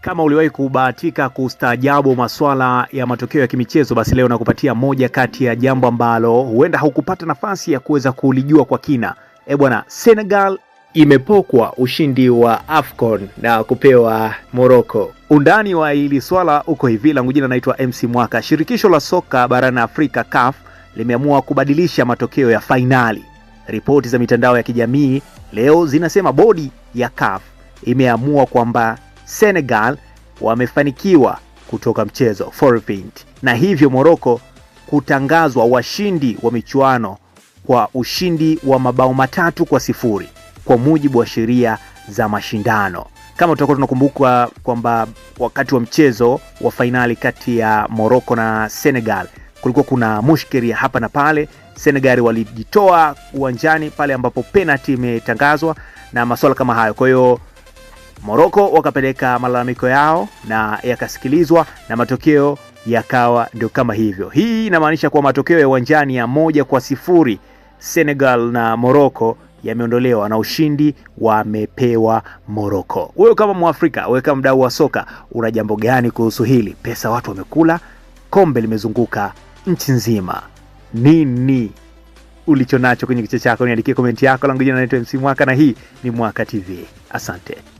Kama uliwahi kubahatika kustaajabu masuala ya matokeo ya kimichezo, basi leo nakupatia moja kati ya jambo ambalo huenda hukupata nafasi ya kuweza kulijua kwa kina. Bwana, Senegal imepokwa ushindi wa AFCON na kupewa Morocco. Undani wa hili swala uko hivi, langu jina naitwa MC Mwaka. Shirikisho la soka barani Afrika CAF limeamua kubadilisha matokeo ya fainali. Ripoti za mitandao ya kijamii leo zinasema bodi ya CAF imeamua kwamba Senegal wamefanikiwa kutoka mchezo forfeit, na hivyo Morocco kutangazwa washindi wa michuano kwa ushindi wa mabao 3-0 kwa mujibu wa sheria za mashindano. Kama tutakuwa tunakumbuka kwamba wakati wa mchezo wa fainali kati ya Morocco na Senegal kulikuwa kuna mushkeli hapa na pale. Senegal walijitoa uwanjani pale ambapo penalty imetangazwa na masuala kama hayo. Kwa hiyo Morocco wakapeleka malalamiko yao na yakasikilizwa na matokeo yakawa ndio kama hivyo. Hii inamaanisha kwa matokeo ya uwanjani ya 1-0 Senegal na Morocco yameondolewa na ushindi wamepewa Morocco. Wewe kama Mwafrika, wewe kama mdau wa soka, una jambo gani kuhusu hili? Pesa watu wamekula, kombe limezunguka nchi nzima. Nini ulichonacho kwenye kichwa chako? Niandikie komenti yako. Langu jina naitwa MC Mwaka na hii ni Mwaka TV. Asante.